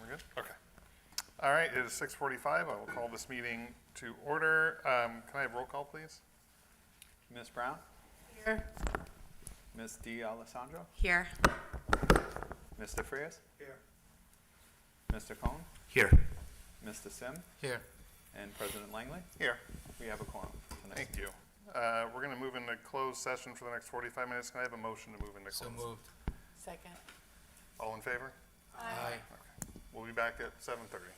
We're good? Okay. All right, it is 6:45. I will call this meeting to order. Can I have roll call, please? Ms. Brown? Here. Ms. D'Alessandro? Here. Mr. Frias? Here. Mr. Cohn? Here. Mr. Sim? Here. And President Langley? Here. We have a quorum tonight. Thank you. We're going to move into closed session for the next 45 minutes. Can I have a motion to move into So closed? moved. Second. All in favor? Aye. We'll be back at 7:30.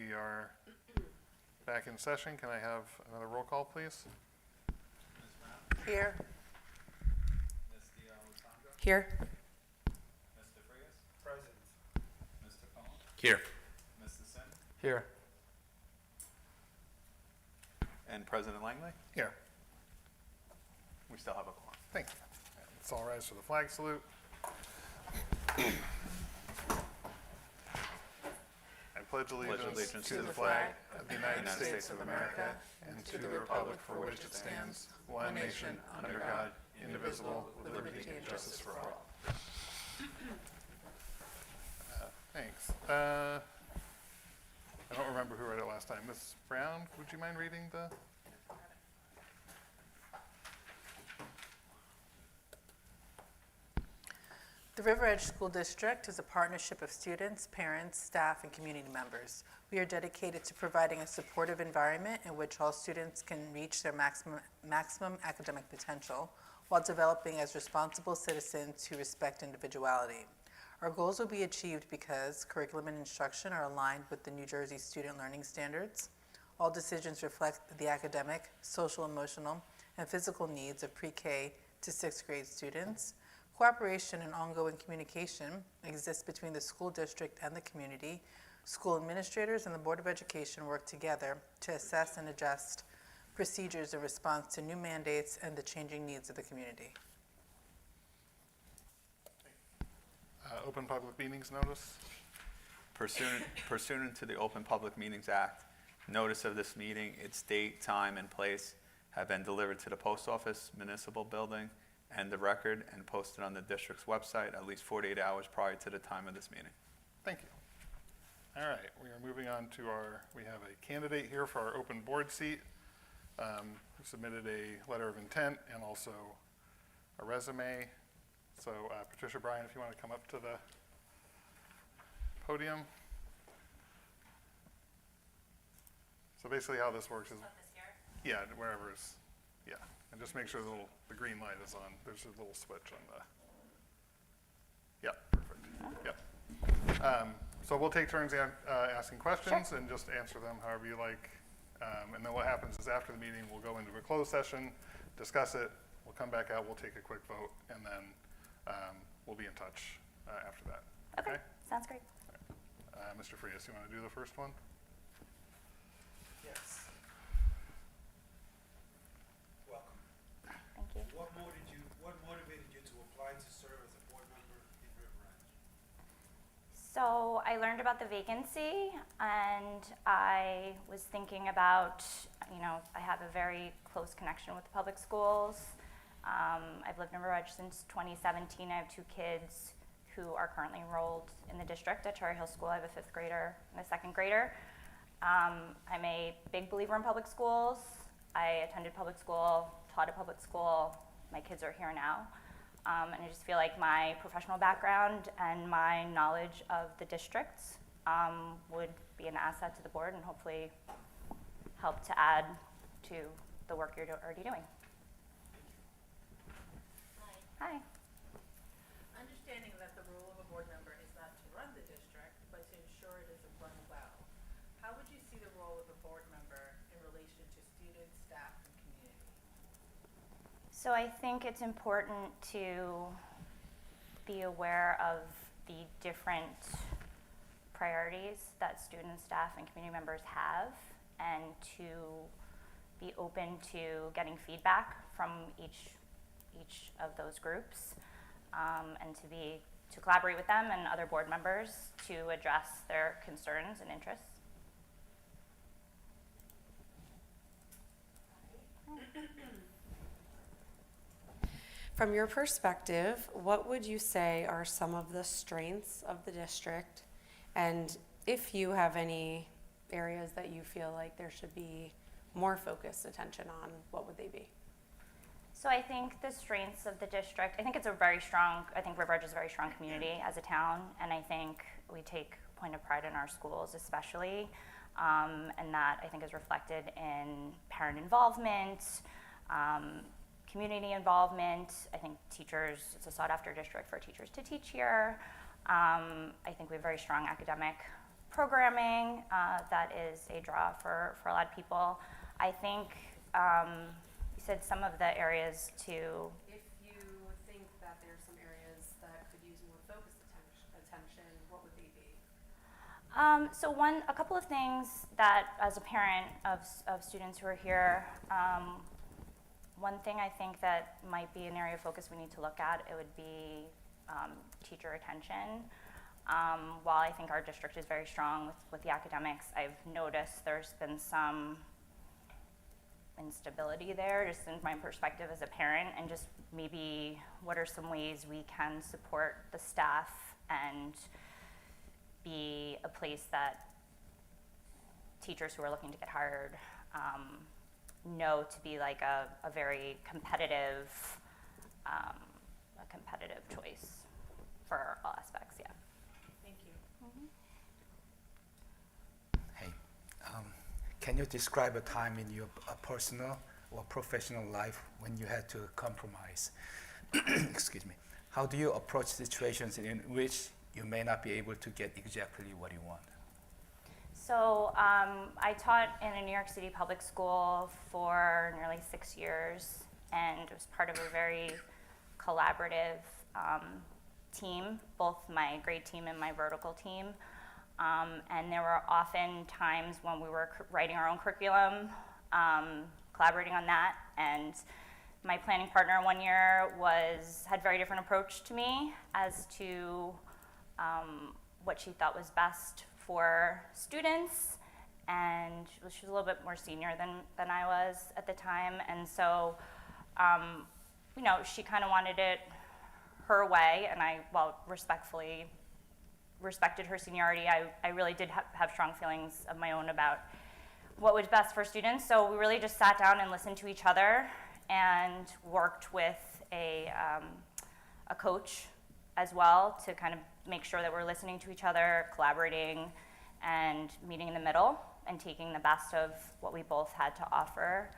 we are back in session. Can I have another roll call, please? Ms. Brown? Here. Ms. D'Alessandro? Here. Mr. Frias? Present. Mr. Cohen? Here. Mr. Sim? Here. And President Langley? Here. We still have a quorum. Thank you. Let's all rise for the flag salute. I pledge allegiance to the flag of the United States of America and to the republic for which it stands, one nation, under God, indivisible, with liberty and justice for all. Thanks. I don't remember who read it last time. Ms. Brown, would you mind reading the? The River Edge School District is a partnership of students, parents, staff, and community members. We are dedicated to providing a supportive environment in which all students can reach their maximum academic potential while developing as responsible citizens who respect individuality. Our goals will be achieved because curriculum and instruction are aligned with the New Jersey Student Learning Standards. All decisions reflect the academic, social, emotional, and physical needs of pre-K to 6th grade students. Cooperation and ongoing communication exists between the school district and the community. School administrators and the Board of Education work together to assess and adjust procedures in response to new mandates and the changing needs of the community. Open public meetings notice. Pursuant to the Open Public Meetings Act, notice of this meeting, its date, time, and place have been delivered to the post office, municipal building, and the record, and posted on the district's website at least 48 hours prior to the time of this meeting. Thank you. All right, we are moving on to we have a candidate here for our open board seat. We submitted a letter of intent and also a resume. So Patricia Bryan, if you want to come up to the podium. So basically how this works is, yeah, wherever is, yeah. And just make sure the green light is on. There's a little switch on the, yeah, perfect, yep. So we'll take turns asking questions and just answer them however you like. And then what happens is after the meeting, we'll go into a closed session, discuss it, we'll come back out, we'll take a quick vote, and then we'll be in touch after that. Okay, sounds great. Mr. Frias, you want to do the first one? Yes. Welcome. Thank you. What motivated you to apply to serve as a board member in River Edge? So I learned about the vacancy and I was thinking about, I have a very close connection with the public schools. I've lived in River Edge since 2017. I have 2 kids who are currently enrolled in the district at Cherry Hill School. I have a 5th grader and a 2nd grader. I'm a big believer in public schools. I attended public school, taught at public school. My kids are here now. And I just feel like my professional background and my knowledge of the districts would be an asset to the board and hopefully help to add to the work you're already doing. Hi. Understanding that the role of a board member is not to run the district, but to ensure it is run well, how would you see the role of a board member in relation to students, staff, and community? So I think it's important to be aware of the different priorities that students, staff, and community members have, and to be open to getting feedback from each of those groups, and to collaborate with them and other board members to address their concerns and interests. From your perspective, what would you say are some of the strengths of the district? And if you have any areas that you feel like there should be more focused attention on, what would they be? So I think the strengths of the district, I think River Edge is a very strong community as a town, and I think we take point of pride in our schools especially, and that I think is reflected in parent involvement, community involvement. I think teachers, it's a sought after district for teachers to teach here. I think we have very strong academic programming that is a draw for a lot of people. I think you said some of the areas to, If you think that there's some areas that could use more focused attention, what would they be? so a couple of things that as a parent of students who are here, one thing I think that might be an area of focus we need to look at, it would be teacher retention. While I think our district is very strong with the academics, I've noticed there's been some instability there, just in my perspective as a parent, and just maybe what are some ways we can support the staff and be a place that teachers who are looking to get hired know to be like a very competitive choice for all aspects. Yeah. Thank you. Hey, can you describe a time in your personal or professional life when you had to compromise? Excuse me. How do you approach situations in which you may not be able to get exactly what you want? So I taught in a New York City public school for nearly 6 years, and was part of a very collaborative team, both my grade team and my vertical team. And there were often times when we were writing our own curriculum, collaborating on that. And my planning partner one year had very different approach to me as to what she thought was best for students. And she was a little bit more senior than I was at the time. And so, she kind of wanted it her way, and I, respectfully respected her seniority. I really did have strong feelings of my own about what was best for students. So we really just sat down and listened to each other and worked with a coach as well to kind of make sure that we're listening to each other, collaborating, and meeting in the middle and taking the best of what we both had to offer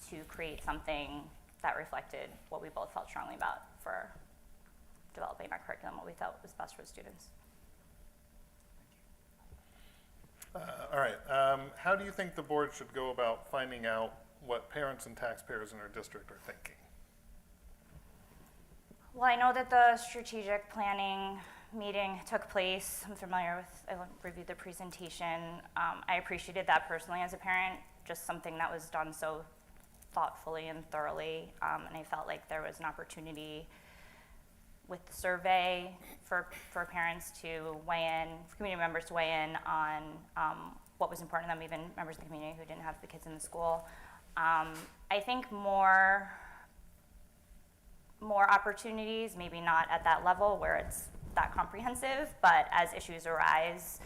to create something that reflected what we both felt strongly about for developing our curriculum, what we thought was best for the students. All right, how do you think the board should go about finding out what parents and taxpayers in our district are thinking? Well, I know that the strategic planning meeting took place. I'm familiar with, I reviewed the presentation. I appreciated that personally as a parent, just something that was done so thoughtfully and thoroughly. And I felt like there was an opportunity with the survey for parents to weigh in, for community members to weigh in on what was important to them, even members of the community who didn't have the kids in the school. I think more opportunities, maybe not at that level where it's that comprehensive, but as issues arise,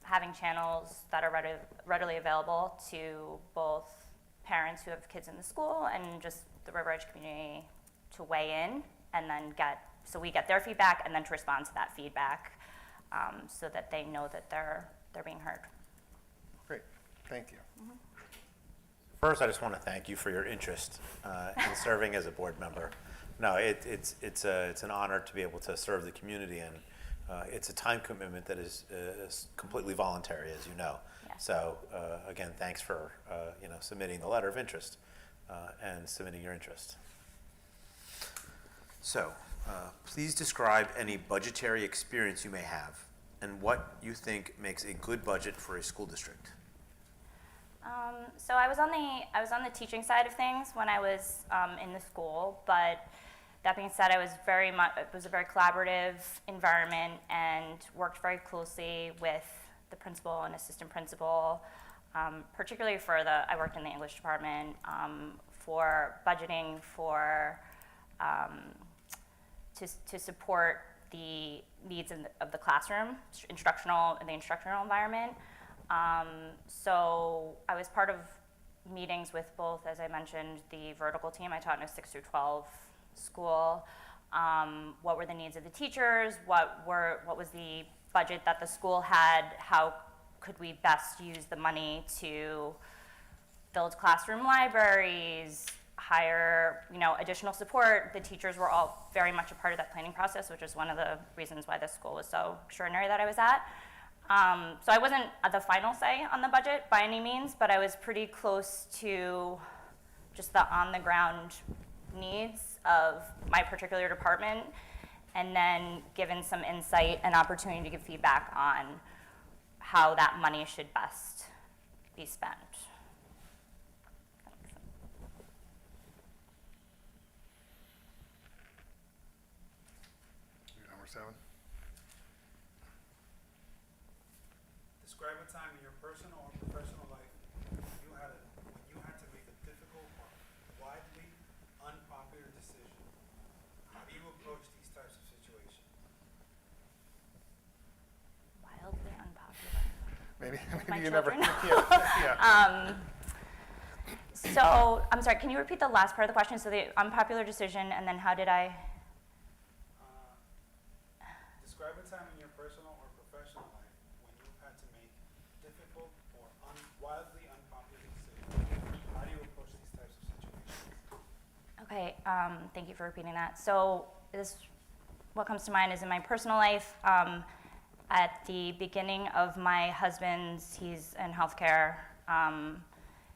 having channels that are readily available to both parents who have kids in the school and just the River Edge community to weigh in, and then so we get their feedback and then to respond to that feedback so that they know that they're being heard. Great, thank you. First, I just want to thank you for your interest in serving as a board member. No, it's an honor to be able to serve the community, and it's a time commitment that is completely voluntary, as you know. Yeah. So again, thanks for submitting the letter of interest and submitting your interest. So please describe any budgetary experience you may have and what you think makes a good budget for a school district. So I was on the teaching side of things when I was in the school, but that being said, it was a very collaborative environment and worked very closely with the principal and assistant principal, particularly I worked in the English department for budgeting to support the needs of the classroom, in the instructional environment. So I was part of meetings with both, as I mentioned, the vertical team. I taught in a 6 through 12 school. What were the needs of the teachers? What was the budget that the school had? How could we best use the money to build classroom libraries, hire, additional support. The teachers were all very much a part of that planning process, which is one of the reasons why this school was so extraordinary that I was at. So I wasn't at the final say on the budget by any means, but I was pretty close to just the on-the-ground needs of my particular department, and then given some insight and opportunity to give feedback on how that money should best be spent. Number 7. Describe a time in your personal or professional life when you had to make a difficult or widely unpopular decision. How do you approach these types of situations? Wildly unpopular. Maybe My you never. children? Yeah. So, I'm sorry, can you repeat the last part of the question? So the unpopular decision, and then how did I? Describe a time in your personal or professional life when you had to make difficult or wildly unpopular decisions. How do you approach these types of situations? Okay, thank you for repeating that. So what comes to mind is in my personal life, at the beginning of my husband's, he's in healthcare,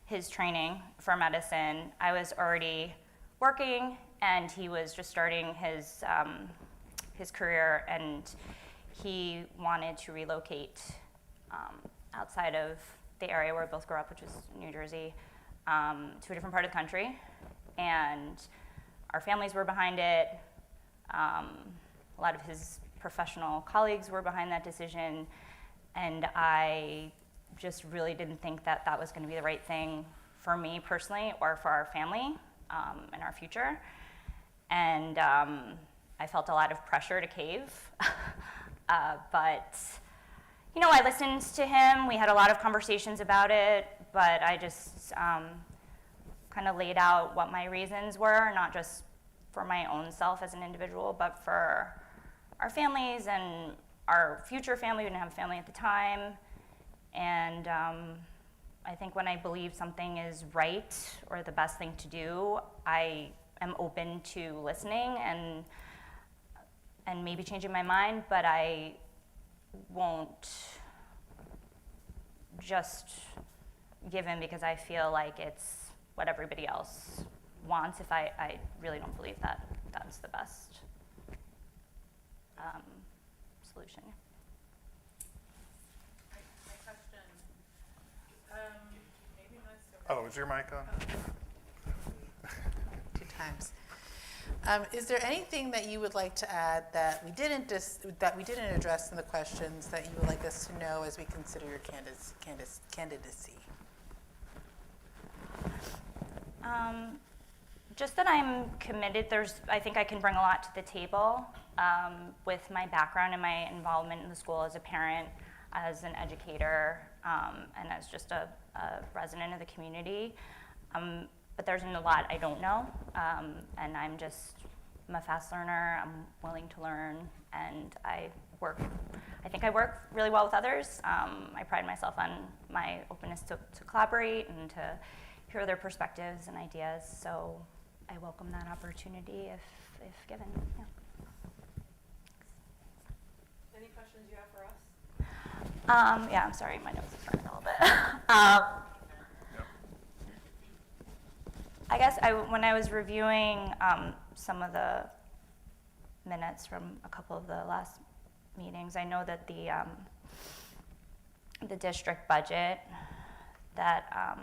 his training for medicine, I was already working, and he was just starting his career, and he wanted to relocate outside of the area where we both grew up, which is New Jersey, to a different part of the country. And our families were behind it. A lot of his professional colleagues were behind that decision. And I just really didn't think that that was going to be the right thing for me personally or for our family and our future. And I felt a lot of pressure to cave. But, I listened to him. We had a lot of conversations about it, but I just kind of laid out what my reasons were, not just for my own self as an individual, but for our families and our future family. We didn't have a family at the time. And I think when I believe something is right or the best thing to do, I am open to listening and maybe changing my mind, but I won't just give in because I feel like it's what everybody else wants if I really don't believe that that's the best solution. My question, maybe not so. Oh, is your mic on? 2 times. Is there anything that you would like to add that we didn't address in the questions that you would like us to know as we consider your candidacy? Just that I'm committed. I think I can bring a lot to the table with my background and my involvement in the school as a parent, as an educator, and as just a resident of the community. But there's a lot I don't know, and I'm a fast learner. I'm willing to learn, and I think I work really well with others. I pride myself on my openness to collaborate and to hear their perspectives and ideas. So I welcome that opportunity if given. Yeah. Any questions you have for us? Yeah, I'm sorry, my nose is running a little bit. I guess when I was reviewing some of the minutes from a couple of the last meetings, I know that the district budget that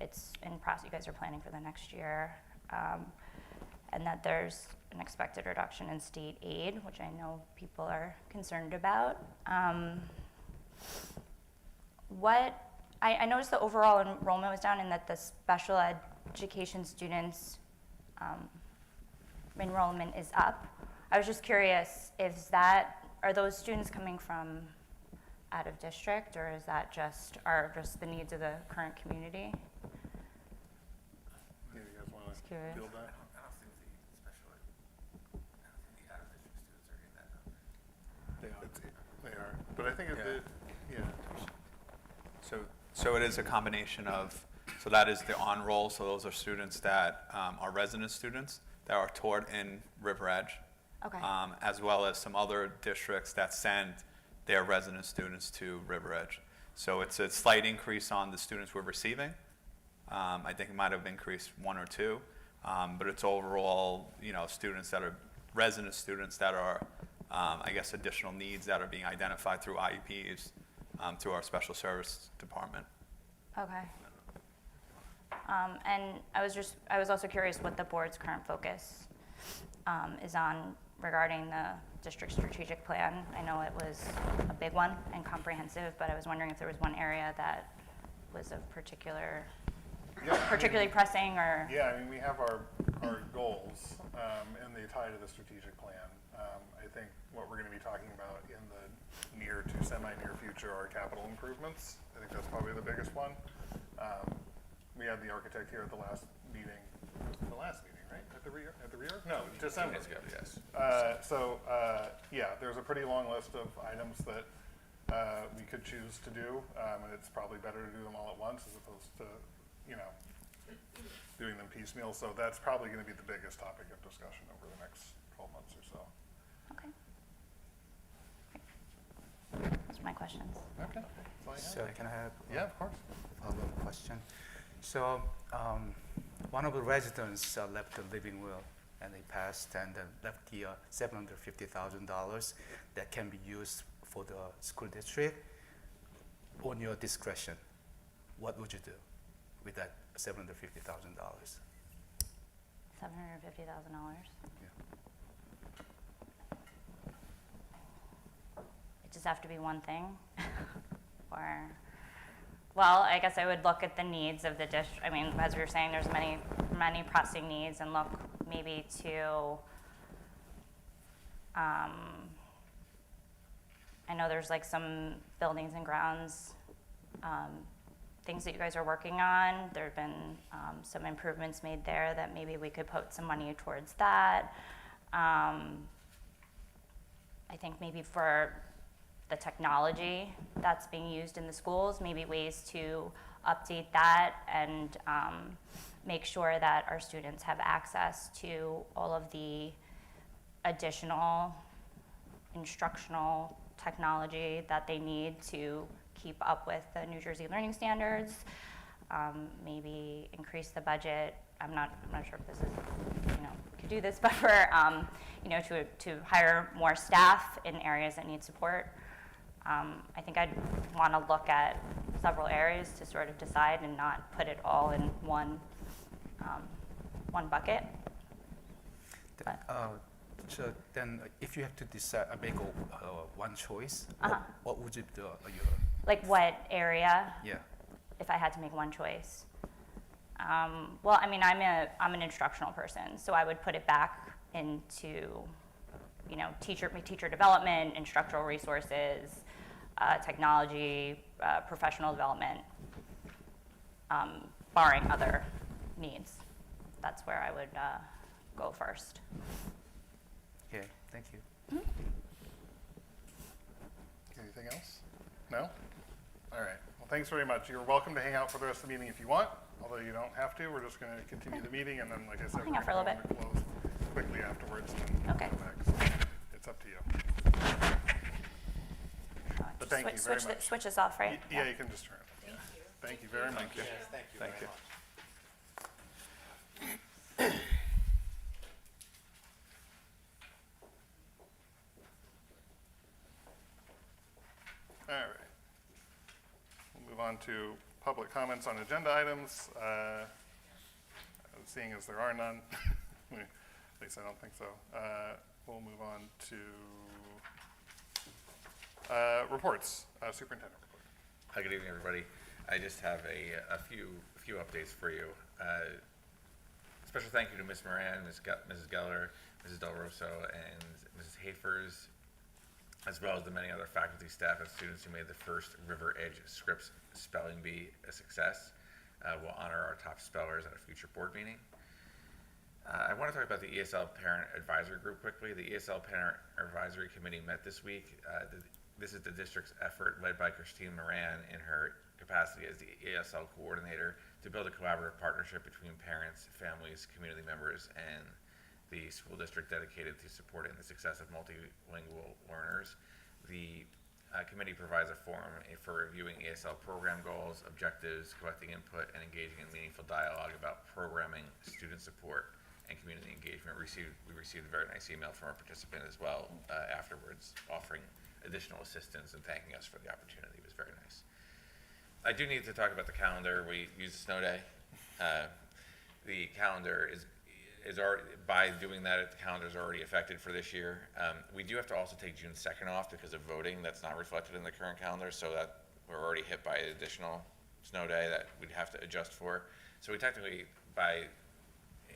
it's in process, you guys are planning for the next year, and that there's an expected reduction in state aid, which I know people are concerned about. I noticed the overall enrollment was down and that the special education students enrollment is up. I was just curious, are those students coming from out of district, or is that just the needs of the current community? Yeah, you guys want Just to curious. build that? They are, but I think it Yeah. did, yeah. So it is a combination of So that is the on-roll, so those are students that are resident students that are taught in River Edge. Okay. As well as some other districts that send their resident students to River Edge. So it's a slight increase on the students we're receiving. I think it might have increased 1 or 2, but it's overall, students that are resident students that are, I guess, additional needs that are being identified through IEPs, through our special service department. Okay. And I was also curious what the board's current focus is on regarding the district strategic plan. I know it was a big one and comprehensive, but I was wondering if there was one area that was of particularly pressing or. Yeah, I mean, we have our goals, and they tie to the strategic plan. I think what we're gonna be talking about in the near to semi-near future are capital improvements. I think that's probably the biggest one. We had the architect here at the last meeting, right? At the reorg? No, December. Yes. Yeah, there's a pretty long list of items that we could choose to do, and it's probably better to do them all at once as opposed to, doing them piecemeal. So that's probably gonna be the biggest topic of discussion over the next 12 months or so. Okay. Great. Those are my questions. Okay. That's all I have. So can I have Yeah, of course. a follow-up question? So one of the residents left the living will, and they passed and left the $750,000 that can be used for the school district. On your discretion, what would you do with that $750,000? $750,000. Yeah. It just have to be one thing, or. Well, I guess I would look at the needs of the district. I mean, as we were saying, there's many pressing needs, and look maybe to, I know there's like some buildings and grounds, things that you guys are working on. There have been some improvements made there that maybe we could put some money towards that. I think maybe for the technology that's being used in the schools, maybe ways to update that and make sure that our students have access to all of the additional instructional technology that they need to keep up with the New Jersey learning standards. Maybe increase the budget. I'm not sure if this is, could do this, but for, to hire more staff in areas that need support. I think I'd want to look at several areas to sort of decide and not put it all in one bucket. So then, if you have to decide, make one choice, what would you do? Like what area? Yeah. If I had to make one choice. Well, I mean, I'm an instructional person, so I would put it back into, teacher development, instructional resources, technology, professional development, barring other needs. That's where I would go first. Okay, thank you. Anything else? No? All right. Well, thanks very much. You're welcome to hang out for the rest of the meeting if you want, although you don't have to. We're just going to continue the meeting, and then, like I said, hang out for a little bit. close quickly afterwards. And Okay. go back. So it's up to you. But thank you very much. Switch this off, right? Yeah, you can just turn it. Yeah. Thank you very much. Thank you. Thank you Thank very you. much. All right. We'll move on to public comments on agenda items. Seeing as there are none, at least I don't think so. We'll move on to reports. Superintendent report. Hi, good evening, everybody. I just have a few updates for you. Special thank you to Ms. Moran, Mrs. Geller, Mrs. Del Rosso, and Mrs. Hafers, as well as the many other faculty, staff, and students who made the first River Edge Scripps Spelling Bee a success. We'll honor our top spellers at a future board meeting. I want to talk about the ESL Parent Advisory Group quickly. The ESL Parent Advisory Committee met this week. this is the district's effort led by Christine Moran in her capacity as the ASL coordinator to build a collaborative partnership between parents, families, community members, and the school district dedicated to supporting the success of multilingual learners. The committee provides a forum for reviewing ESL program goals, objectives, collecting input, and engaging in meaningful dialogue about programming, student support, and community engagement. We received a very nice email from our participant as well afterwards, offering additional assistance and thanking us for the opportunity. It was very nice. I do need to talk about the calendar. We use a snow day. The calendar is already, by doing that, the calendar is already affected for this year. We do have to also take June 2nd off because of voting. That's not reflected in the current calendar, so that we're already hit by an additional snow day that we'd have to adjust for. So we technically,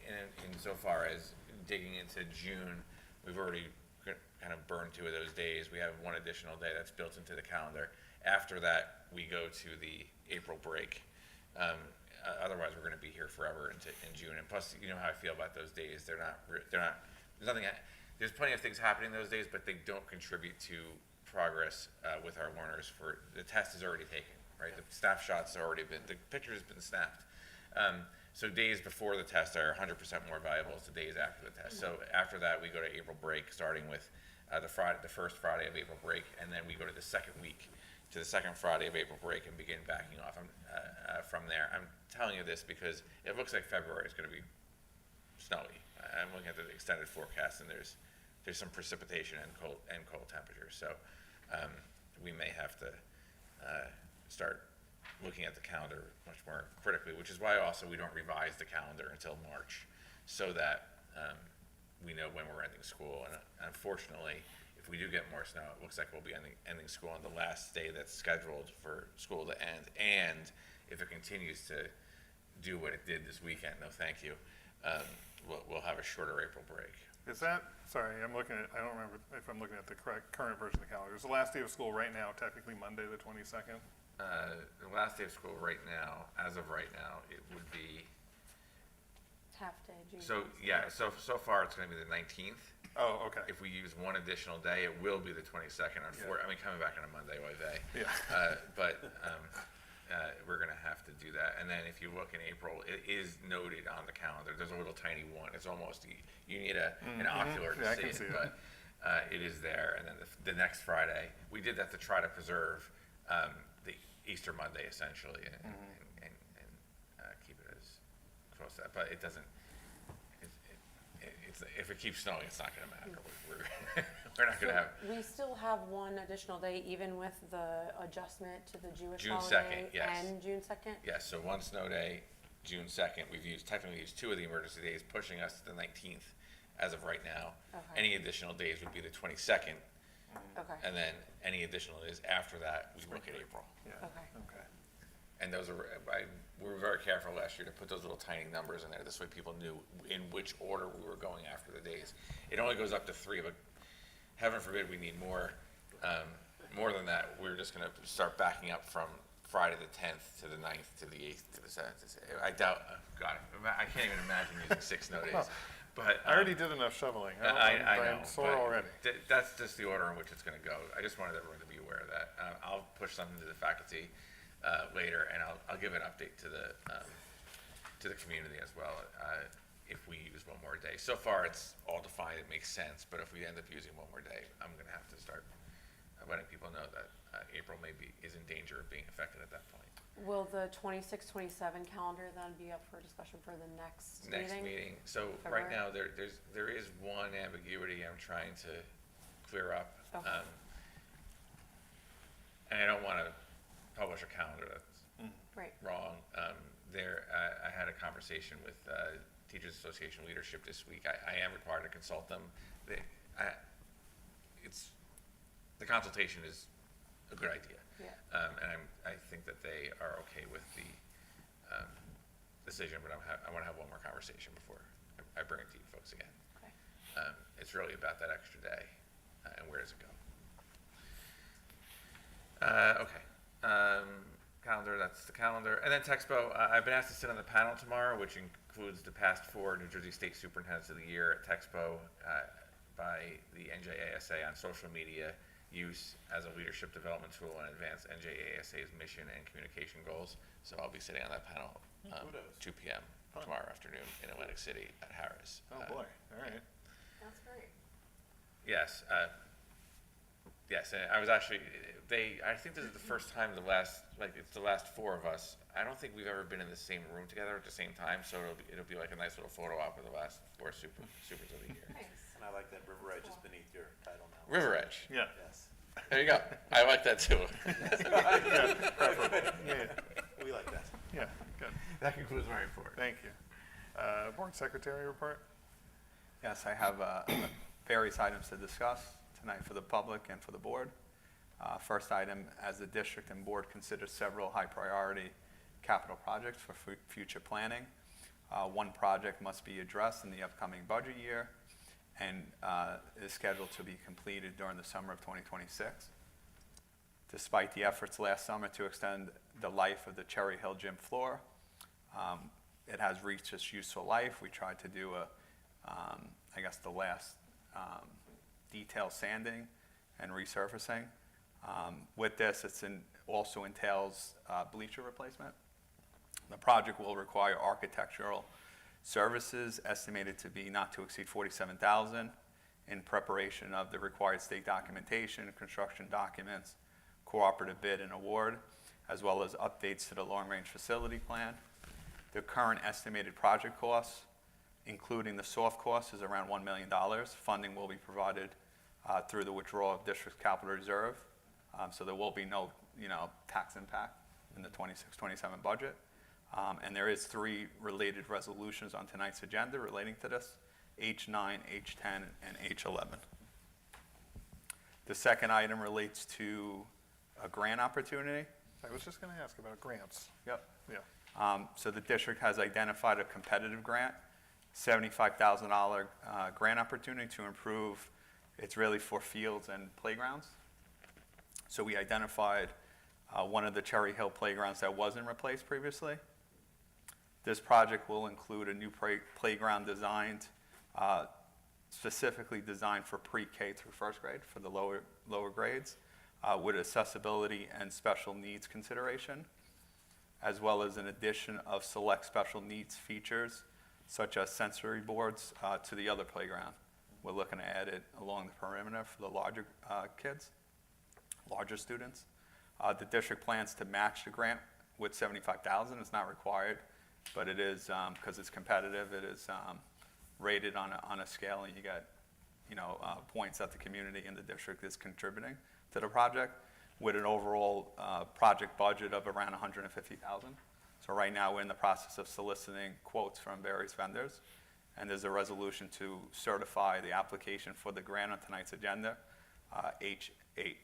in so far as digging into June, we've already kind of burned 2 of those days. We have 1 additional day that's built into the calendar. After that, we go to the April break. Otherwise, we're going to be here forever in June. And plus, you know how I feel about those days. They're not. There's nothing. There's plenty of things happening those days, but they don't contribute to progress with our learners. For the test is already taken, right? The snapshots already been. The picture has been snapped. So days before the test are 100% more valuable as the days after the test. So after that, we go to April break, starting with the first Friday of April break, and then we go to the second week, to the second Friday of April break, and begin backing off from there. I'm telling you this because it looks like February is going to be snowy. I'm looking at the extended forecast, and there's some precipitation and cold temperatures. So we may have to start looking at the calendar much more critically, which is why also we don't revise the calendar until March, so that we know when we're ending school. And unfortunately, if we do get more snow, it looks like we'll be ending school on the last day that's scheduled for school to end. And if it continues to do what it did this weekend, no thank you, we'll have a shorter April break. Is that, sorry, I don't remember if I'm looking at the current version of the calendar. Is the last day of school right now technically Monday the 22nd? The last day of school right now, as of right now, it would be, Half day, June. so far it's gonna be the 19th. Oh, okay. If we use 1 additional day, it will be the 22nd. Coming back on a Monday, oy vey. Yeah. But we're gonna have to do that. And then if you look in April, it is noted on the calendar. There's a little tiny 1. It's almost, you need an ocular to Yeah, I see can it, see it. but it is there. And then the next Friday, we did that to try to preserve the Easter Monday essentially, and keep it as close to that. But it doesn't. If it keeps snowing, it's not going to matter. We're not going to have. We still have 1 additional day, even with the adjustment to the Jewish June holiday 2nd, yes. and June 2nd? Yes, so 1 snow day, June 2nd. We've technically used 2 of the emergency days, pushing us to the 19th as of right now. Okay. Any additional days would be the 22nd, Okay, and then any additional days after that, we look at April. Yeah. okay. Okay. And those are, we were very careful last year to put those little tiny numbers in there. This way people knew in which order we were going after the days. It only goes up to 3, but heaven forbid we need more than that. We're just gonna start backing up from Friday the 10th to the 9th to the 8th to the 7th. I doubt, God, I can't even imagine using 6 snow days. But I already did enough shoveling. I know. I'm sore but already. That's just the order in which it's gonna go. I just wanted everyone to be aware of that. I'll push something to the faculty later, and I'll give an update to the community as well, if we use 1 more day. So far, it's all defined, it makes sense, but if we end up using 1 more day, I'm gonna have to start letting people know that April is in danger of being affected at that point. Will the 26-27 calendar then be up for discussion for the next meeting? So right February? now, there is 1 ambiguity I'm trying to clear up. Okay. And I don't wanna publish a calendar that's Right. wrong. I had a conversation with Teachers Association leadership this week. I am required to consult them. The consultation is a good idea. Yeah. And I think that they are okay with the decision, but I want to have 1 more conversation before I bring it to you folks again. Okay. It's really about that extra day, and where does it go? Okay. Calendar, that's the calendar. And then Texpo, I've been asked to sit on the panel tomorrow, which includes the past 4 New Jersey State Superintendents of the Year at Texpo by the NJASA on social media use as a leadership development tool and advance NJASA's mission and communication goals. So I'll be sitting on that panel, Kudos. 2 p.m. Fun. tomorrow afternoon in Atlantic City at Harris. Oh, boy, all right. That's great. Yes, yes, and I was actually, I think this is the first time it's the last 4 of us. I don't think we've ever been in the same room together at the same time, so it'll be like a nice little photo op of the last 4 supers of the year. And I like that River Edge is beneath your title now. River Edge, Yeah. Yes. there you go. I like that too. Yeah, We like that. yeah, good. That concludes my report. Thank you. Board Secretary report? Yes, I have various items to discuss tonight for the public and for the board. First item, as the district and board consider several high-priority capital projects for future planning. One project must be addressed in the upcoming budget year and is scheduled to be completed during the summer of 2026. Despite the efforts last summer to extend the life of the Cherry Hill gym floor, it has reached its useful life. We tried to do the last detail sanding and resurfacing. With this, also entails bleacher replacement. The project will require architectural services estimated to be not to exceed $47,000 in preparation of the required state documentation, construction documents, cooperative bid and award, as well as updates to the long-range facility plan. The current estimated project costs, including the soft costs, is around $1 million. Funding will be provided through the withdrawal of district capital reserve, so there will be no, tax impact in the 26-27 budget. And there is 3 related resolutions on tonight's agenda relating to this: H9, H10, and H11. The second item relates to a grant opportunity. I was just going to ask about grants. Yep. Yeah. So the district has identified a competitive grant, $75,000 grant opportunity to improve, it's really for fields and playgrounds. So we identified one of the Cherry Hill playgrounds that wasn't replaced previously. This project will include a new playground designed, specifically designed for pre-K through first grade, for the lower grades, with accessibility and special needs consideration, as well as an addition of select special needs features, such as sensory boards, to the other playground. We're looking to add it along the perimeter for the larger kids, larger students. The district plans to match the grant with $75,000. It's not required, but it is, because it's competitive, it is rated on a scale, and you get, points that the community and the district is contributing to the project, with an overall project budget of around $150,000. So right now, we're in the process of soliciting quotes from various vendors, and there's a resolution to certify the application for the grant on tonight's agenda, H8.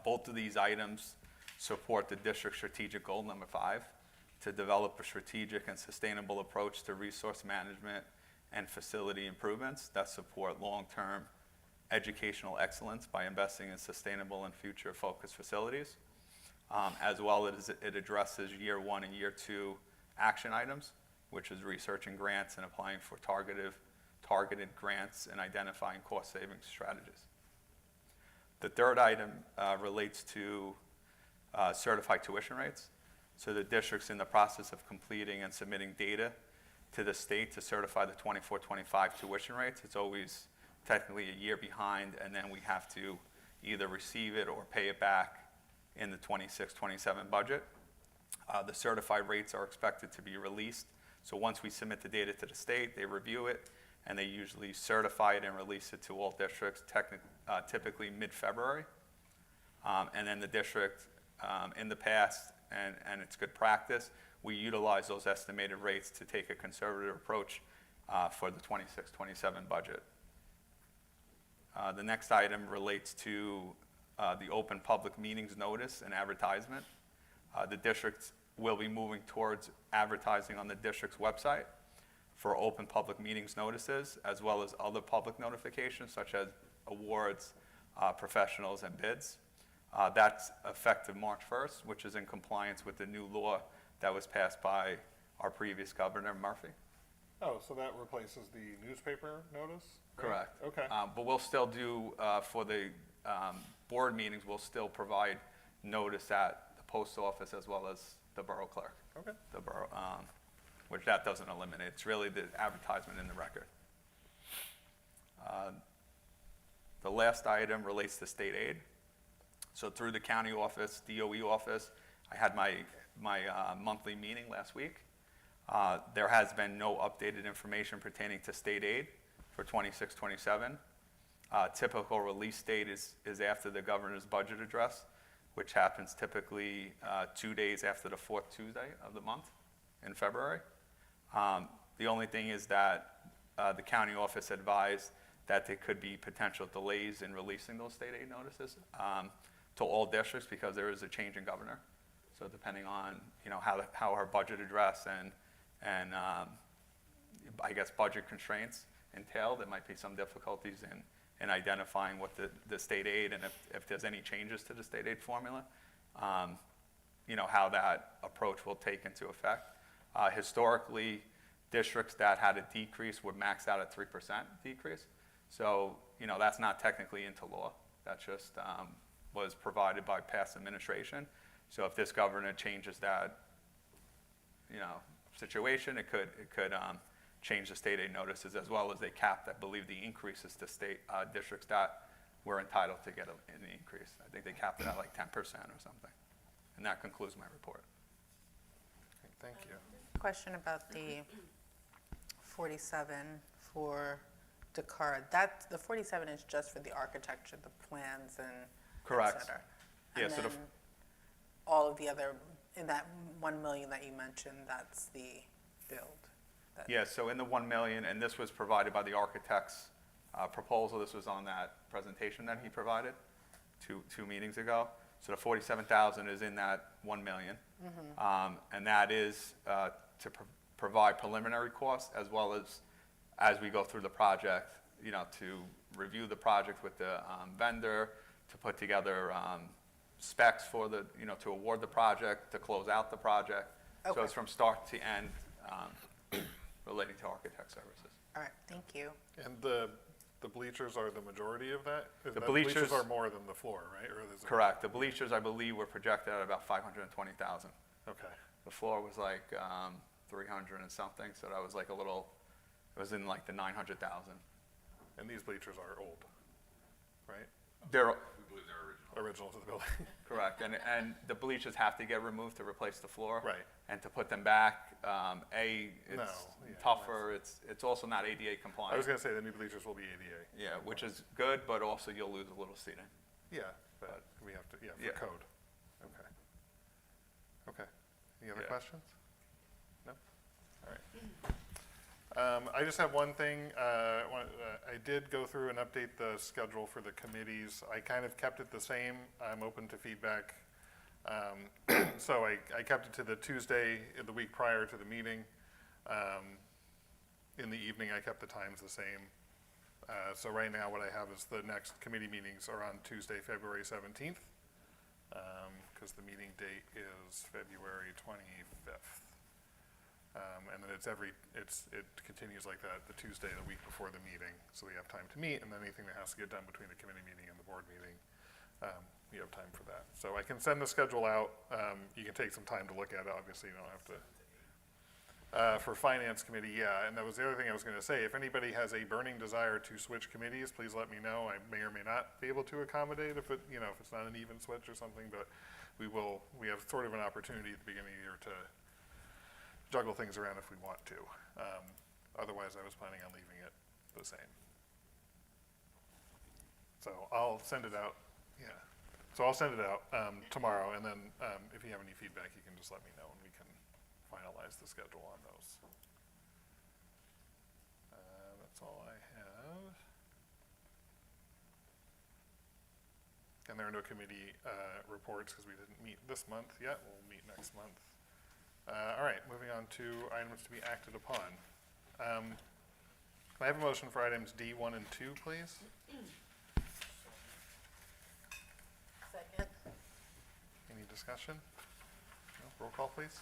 Both of these items support the district's strategic goal number 5, to develop a strategic and sustainable approach to resource management and facility improvements that support long-term educational excellence by investing in sustainable and future-focused facilities, as well as it addresses year 1 and year 2 action items, which is researching grants and applying for targeted grants and identifying cost-saving strategies. The third item relates to certified tuition rates. So the district's in the process of completing and submitting data to the state to certify the 24-25 tuition rates. It's always technically a year behind, and then we have to either receive it or pay it back in the 26-27 budget. The certified rates are expected to be released. So once we submit the data to the state, they review it, and they usually certify it and release it to all districts, typically mid-February. And then the district, in the past, and it's good practice, we utilize those estimated rates to take a conservative approach for the 26-27 budget. The next item relates to the open public meetings notice and advertisement. The district will be moving towards advertising on the district's website for open public meetings notices, as well as other public notifications such as awards, professionals, and bids. That's effective March 1st, which is in compliance with the new law that was passed by our previous governor, Murphy. Oh, so that replaces the newspaper notice? Right? Correct. Okay. But we'll still do, for the board meetings will still provide notice at the post office as well as the borough clerk. Okay. The borough, which that doesn't eliminate. It's really the advertisement in the record. The last item relates to state aid. So through the county office, DOE office, I had my monthly meeting last week. There has been no updated information pertaining to state aid for 26-27. Typical release date is after the governor's budget address, which happens typically 2 days after the fourth Tuesday of the month in February. The only thing is that the county office advised that there could be potential delays in releasing those state aid notices to all districts because there is a change in governor. So depending on how our budget address and I guess budget constraints entail, there might be some difficulties in identifying what the state aid and if there's any changes to the state aid formula, how that approach will take into effect. Historically, districts that had a decrease would max out at 3% decrease. So, that's not technically into law. That just was provided by past administration. So if this governor changes that, situation, it could change the state aid notices as well as they capped, I believe, the increases to state districts that were entitled to get an increase. I think they capped it at like 10% or something. And that concludes my report. Thank you. Question about the 47 for Dakar. The 47 is just for the architecture, the plans and Correct. et cetera. Yeah, And so the then all of the other, in that 1 million that you mentioned, that's the build. Yeah, so in the 1 million, and this was provided by the architect's proposal, this was on that presentation that he provided two meetings ago. So the 47,000 is in that 1 million. And that is to provide preliminary costs as well as we go through the project, to review the project with the vendor, to put together specs for to award the project, to close out the project. So Okay. it's from start to end relating to architect services. All right, thank you. And the bleachers are the majority of that? The bleachers- are more than the floor, right? Or is it- Correct. The bleachers, I believe, were projected at about 520,000. Okay. The floor was like 300 and something, so that was like it was in like the 900,000. And these bleachers are old, right? They're We believe they're original. Original to the building. correct, and the bleachers have to get removed to replace the floor. Right. And to put them back, it's No, yeah, tougher, it's also not ADA compliant. I was gonna say the new bleachers will be ADA. Yeah, which is good, but also you'll lose a little seating. Yeah, but we have to, for Yeah. code. Okay. Okay. Any other Yeah. questions? No? All right. I just have one thing. I did go through and update the schedule for the committees. I kind of kept it the same. I'm open to feedback. So I kept it to the Tuesday the week prior to the meeting. In the evening, I kept the times the same. So right now, what I have is the next committee meetings are on Tuesday, February 17th, because the meeting date is February 25th. And then it continues like that, the Tuesday, the week before the meeting, so we have time to meet, and then anything that has to get done between the committee meeting and the board meeting, we have time for that. So I can send the schedule out. You can take some time to look at it, obviously, you don't have to. For Finance Committee, yeah, and that was the other thing I was gonna say. If anybody has a burning desire to switch committees, please let me know. I may or may not be able to accommodate if it's not an even switch or something, but we have sort of an opportunity at the beginning of the year to juggle things around if we want to. Otherwise, I was planning on leaving it the same. So I'll send it out, yeah. So I'll send it out tomorrow, and then if you have any feedback, you can just let me know, and we can finalize the schedule on those. That's all I have. And there are no committee reports because we didn't meet this month yet. We'll meet next month. All right, moving on to items to be acted upon. Can I have a motion for items D, 1, and 2, please? Second. Any discussion? No? Roll call, please.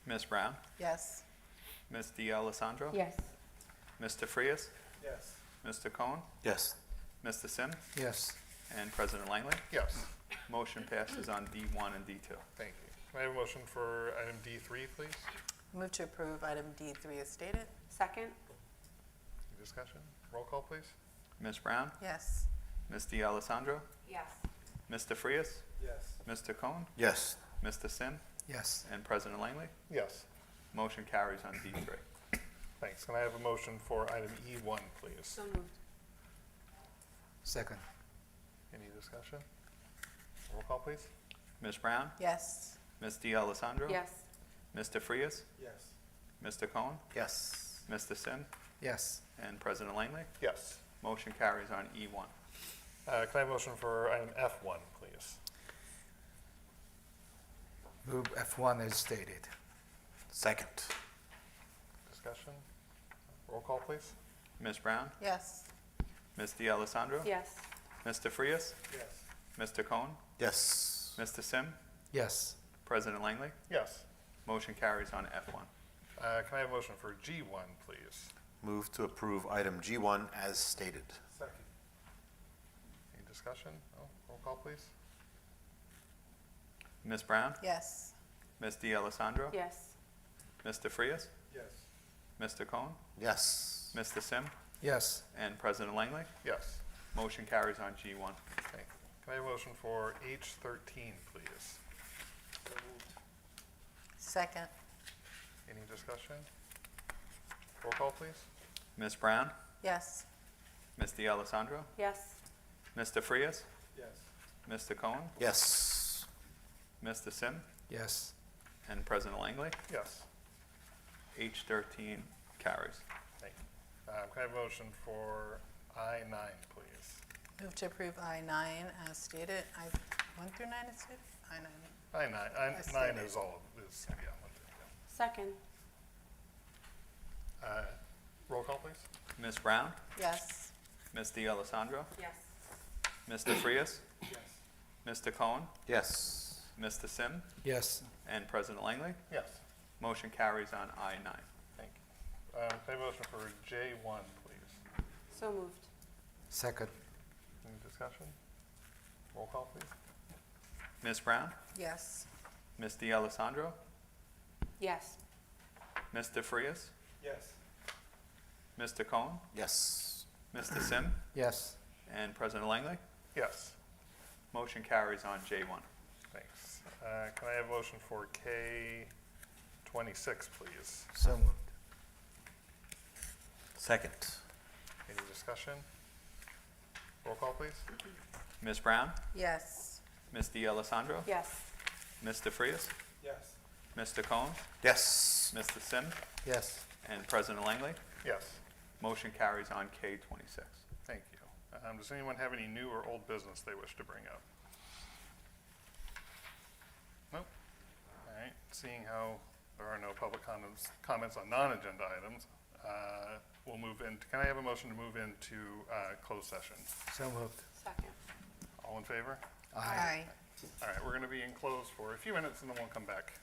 Ms. Brown? Yes. Ms. D'Alessandro? Yes. Mr. Frias? Yes. Mr. Cohen? Yes. Mr. Sim? Yes. and President Langley. Yes. Motion passes on D1 and D2. Thank you. Can I have a motion for item D3, please? Move to approve item D3 as stated. Second? Any discussion? Roll call, please. Ms. Brown? Yes. Ms. D'Alessandro? Yes. Mr. Frias? Yes. Mr. Cohen? Yes. Mr. Sim? Yes. And President Langley. Yes. Motion carries on D3. Thanks. Can I have a motion for item E1, please? So moved. Second. Any discussion? Roll call, please. Ms. Brown? Yes. Ms. D'Alessandro? Yes. Mr. Frias? Yes. Mr. Cohen? Yes. Mr. Sim? Yes. And President Langley. Yes. Motion carries on E1. Can I have a motion for item F1, please? Move F1 as stated. Second. Discussion? Roll call, please. Ms. Brown? Yes. Ms. D'Alessandro? Yes. Mr. Frias? Yes. Mr. Cohen? Yes. Mr. Sim? Yes. President Langley. Yes. Motion carries on F1. Can I have a motion for G1, please? Move to approve item G1 as stated. Second. Any discussion? No? Roll call, please. Ms. Brown? Yes. Ms. D'Alessandro? Yes. Mr. Frias? Yes. Mr. Cohen? Yes. Mr. Sim? Yes. And President Langley. Yes. Motion carries on G1. Okay. Can I have a motion for H13, please? So moved. Second. Any discussion? Roll call, please. Ms. Brown? Yes. Ms. D'Alessandro? Yes. Mr. Frias? Yes. Mr. Cohen? Yes. Mr. Sim? Yes. And President Langley. Yes. H13 carries. Thank you. Can I have a motion for I9, please? Move to approve I9 as stated. I1 through 9 is stated? I9. I9, As I9 stated. is all, is, yeah. one thing, Second? yeah. Roll call, please. Ms. Brown? Yes. Ms. D'Alessandro? Yes. Mr. Frias? Yes. Mr. Cohen? Yes. Mr. Sim? Yes. And President Langley. Yes. Motion carries on I9. Thank you. Can I have a motion for J1, please? So moved. Second. Any discussion? Roll call, please. Ms. Brown? Yes. Ms. D'Alessandro? Yes. Mr. Frias? Yes. Mr. Cohen? Yes. Mr. Sim? Yes. And President Langley. Yes. Motion carries on J1. Thanks. Can I have a motion for K26, please? So moved. Second. Any discussion? Roll call, please. Ms. Brown? Yes. Ms. D'Alessandro? Yes. Mr. Frias? Yes. Mr. Cohen? Yes. Mr. Sim? Yes. And President Langley. Yes. Motion carries on K26. Thank you. Does anyone have any new or old business they wish to bring up? Nope. All right. Seeing how there are no public comments on non-agenda items, we'll move in. Can I have a motion to move into closed session? So moved. Second. All in favor? Aye. All right. We're going to be in closed for a few minutes and then we'll come back.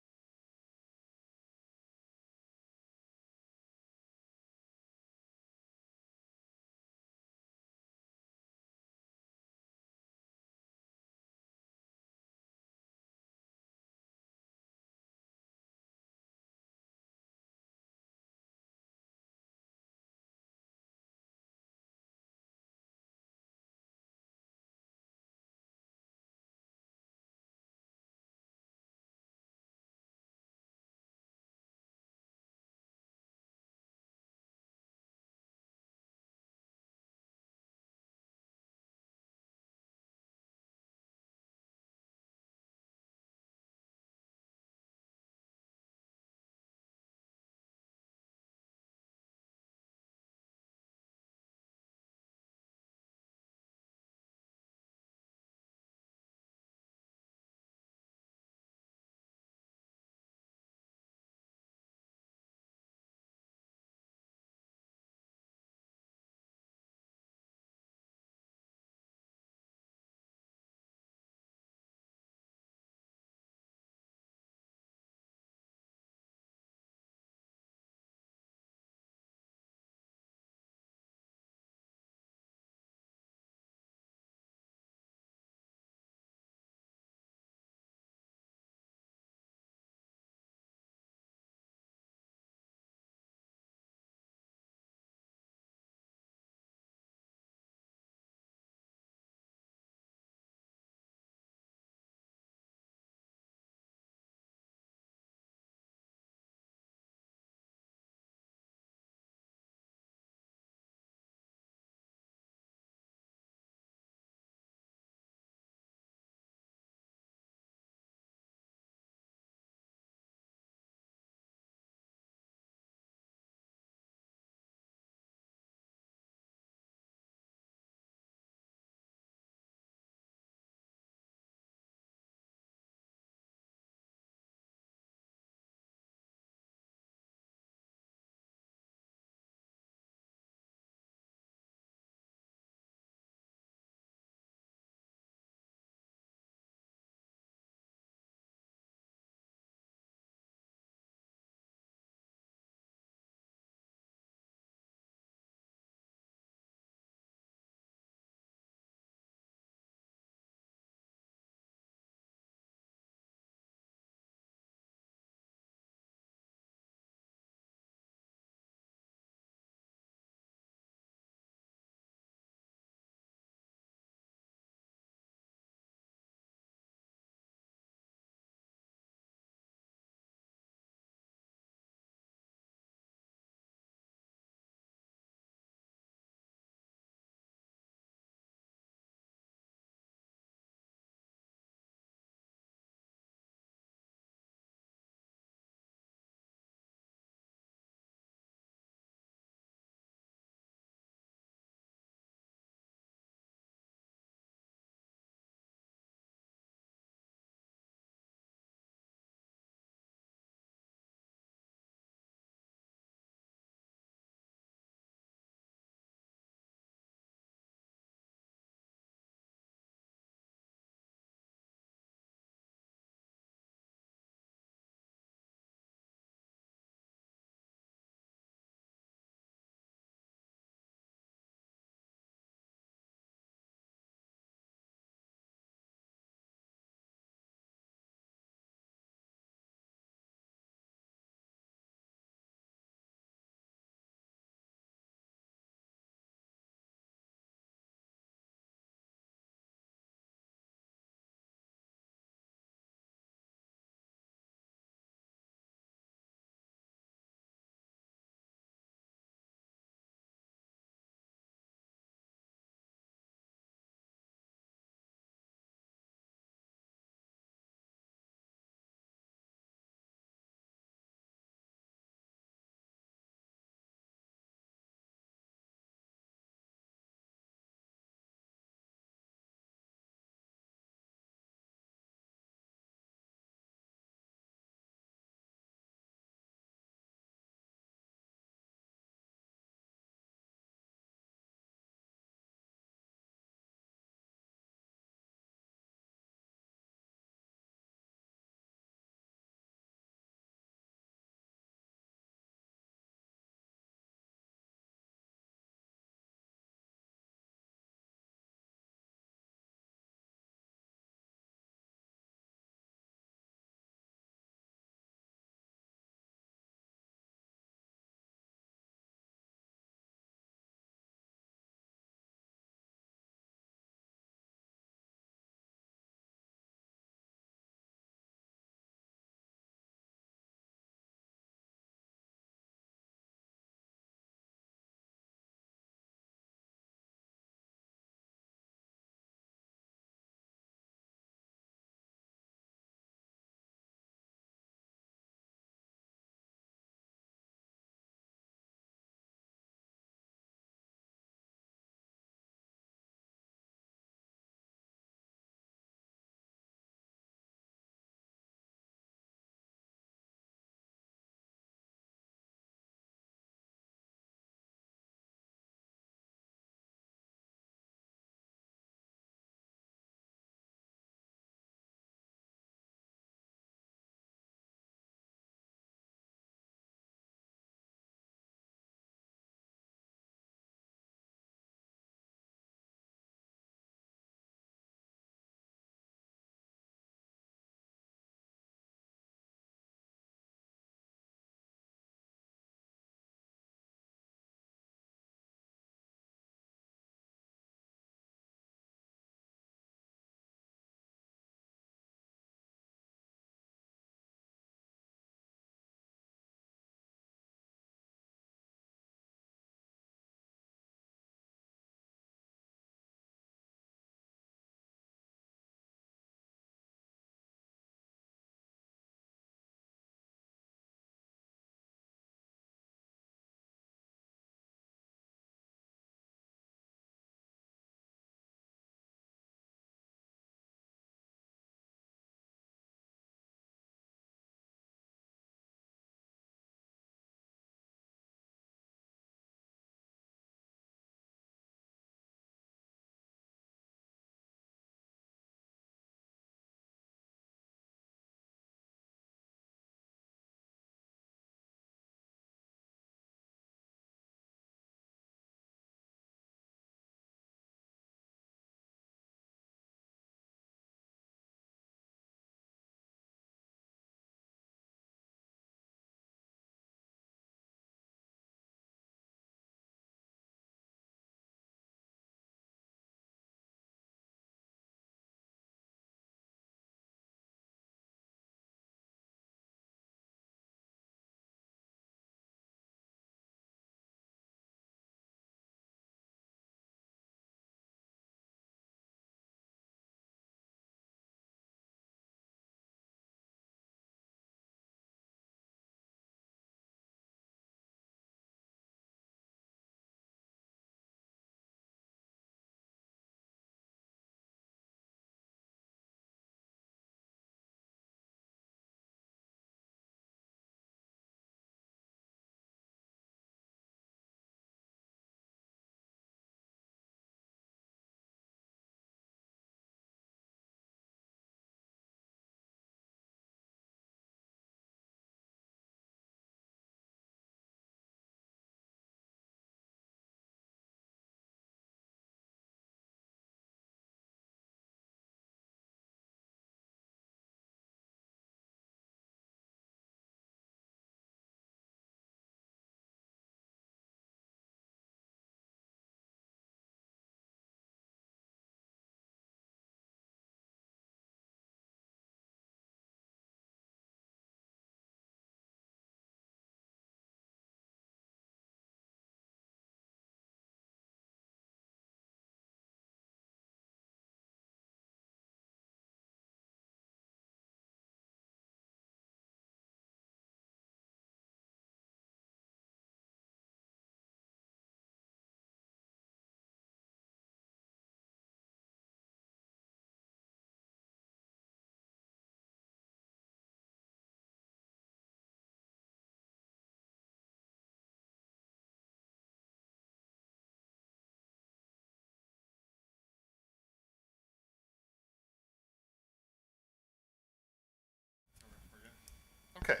Okay,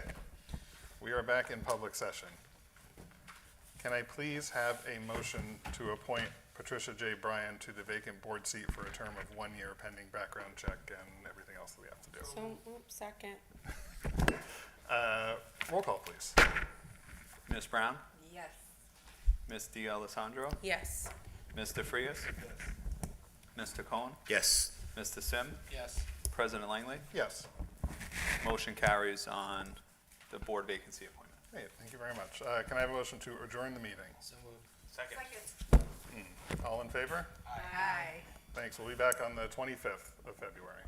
we are back in public session. Can I please have a motion to appoint Patricia J. Bryan to the vacant board seat for a term of 1 year pending background check and everything else that we have to do? So, second. Roll call, please. Ms. Brown? Yes. Ms. D'Alessandro? Yes. Mr. Frias? Mr. Cohen? Yes. Mr. Sim? Yes. President Langley? Yes. Motion carries on the board vacancy appointment. Hey, thank you very much. Can I have a motion to adjourn the meeting? So moved. Second. All in favor? Aye. Thanks. We'll be back on the 25th of February.